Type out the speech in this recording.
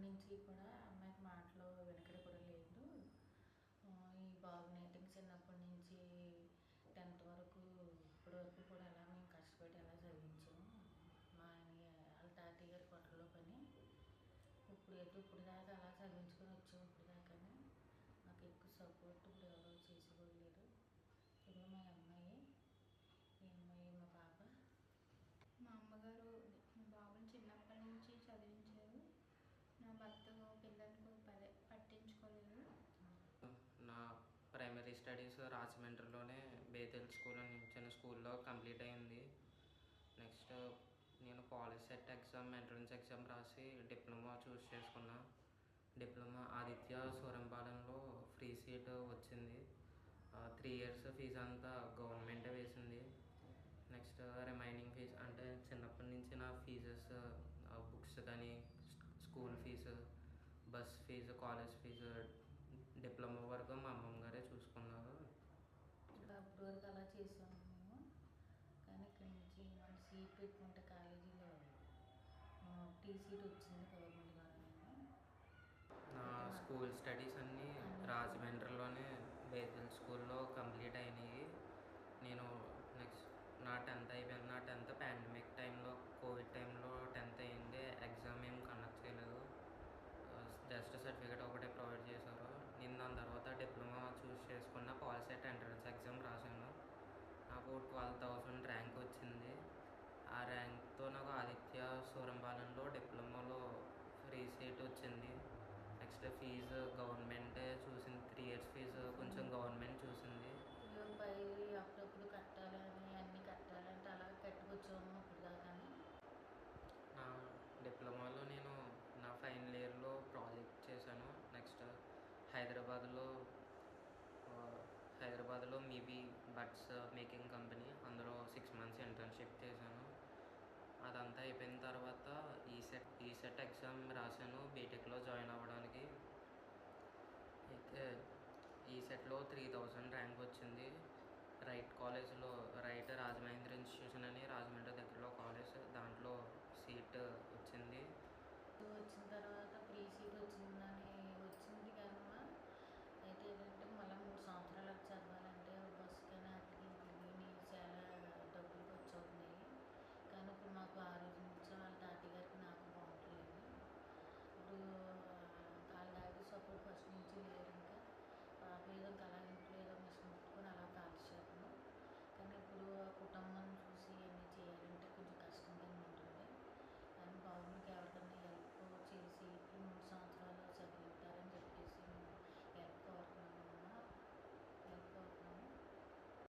నుంచి కూడా అమ్మాయికి మాటలు వెనకడి కూడా లేదు. ఈ బాబుని చిన్నప్పటి నుంచి 10th వరకు ఇప్పటి వరకు కూడా అలా మేము కష్టపడి అలా చదివించాము. మా వాళ్ళ తాతయ్య గారి కొట్టలో పని ఇప్పుడు దాకా అలా చదివించుకొని వచ్చాము. ఇప్పుడు దాకానే మాకు ఎక్కువ సపోర్ట్ ఇప్పుడు ఎవరు చేసుకోలేరు. ఇప్పుడు మా అమ్మాయి మా పాప. మా అమ్మగారు మా బాబుని చిన్నప్పటి నుంచి చదివించారు. నా భర్త పిల్లల్ని పట్టించుకోలేదు. నా ప్రైమరీ స్టడీస్ రాజమండ్రిలోనే బేతెల్ స్కూల్ అని చిన్న స్కూల్లో కంప్లీట్ అయింది. నెక్స్ట్ నేను పాలిసెట్ ఎగ్జామ్ ఎంట్రన్స్ ఎగ్జామ్ రాసి డిప్లొమా చూస్ చేసుకున్నా. డిప్లొమా ఆదిత్య సూరంపాలెంలో ఫ్రీ సీట్ వచ్చింది. 3 years ఫీజు అంతా గవర్నమెంటే వేసింది. నెక్స్ట్ రిమైనింగ్ ఫీజు అంటే చిన్నప్పటి నుంచి నా ఫీజెస్ బుక్స్ కానీ school fee, bus fee, college fee, diploma వరకు మా అమ్మమ్మ గారే చూసుకున్నారు. అప్పటి వరకు అలా చేసాము మేము. కానీ ఇక్కడి నుంచి మన సీట్ పెట్టుకుంటే కాలేజీలో టీ సీట్ వచ్చింది గవర్నమెంట్ కాలేజీలో. నా స్కూల్ స్టడీస్ అన్నీ రాజమండ్రిలోనే బేతెల్ స్కూల్లో కంప్లీట్ అయినాయి. నేను నెక్స్ట్ నా 10th పాండమిక్ టైంలో, కోవిడ్ టైంలో 10th అయింది. ఎగ్జామ్ ఏం కండక్ట్ చేయలేదు. జస్ట్ సర్టిఫికేట్ ఒకటే ప్రొవైడ్ చేశారు. నేను దాని తర్వాత డిప్లొమా చూస్ చేసుకున్న పాలిసెట్ ఎంట్రన్స్ ఎగ్జామ్ రాశాను. నాకు 12,000 ర్యాంక్ వచ్చింది. ఆ ర్యాంక్తో నాకు ఆదిత్య సూరంపాలెంలో డిప్లొమాలో ఫ్రీ సీట్ వచ్చింది. నెక్స్ట్ ఫీజు గవర్నమెంటే చూసింది. 3 years ఫీజు కొంచెం గవర్నమెంట్ చూసింది. పై అప్పుడప్పుడు కట్టాలని అన్నీ కట్టాలంటే అలా కట్టుకొచ్చాము ఇప్పుడు దాకా. నా డిప్లొమాలో నేను నా ఫైనల్ ఇయర్లో ప్రాజెక్ట్ చేశాను. నెక్స్ట్ హైదరాబాద్లో మీబీ బడ్స్ మేకింగ్ కంపెనీ, అందులో 6 months ఇంటర్న్షిప్ చేశాను. అదంతా అయిపోయిన తర్వాత ఈసెట్ ఎగ్జామ్ రాశాను బీటెక్లో జాయిన్ అవ్వడానికి. అయితే ఈసెట్లో 3,000 ర్యాంక్ వచ్చింది. రైట్ రాజమహేంద్ర ఇన్స్టిట్యూషన్ అని రాజమండ్రి దగ్గరలో కాలేజ్, దాంట్లో సీట్ వచ్చింది. వచ్చిన తర్వాత ఫ్రీ సీట్ వచ్చిందని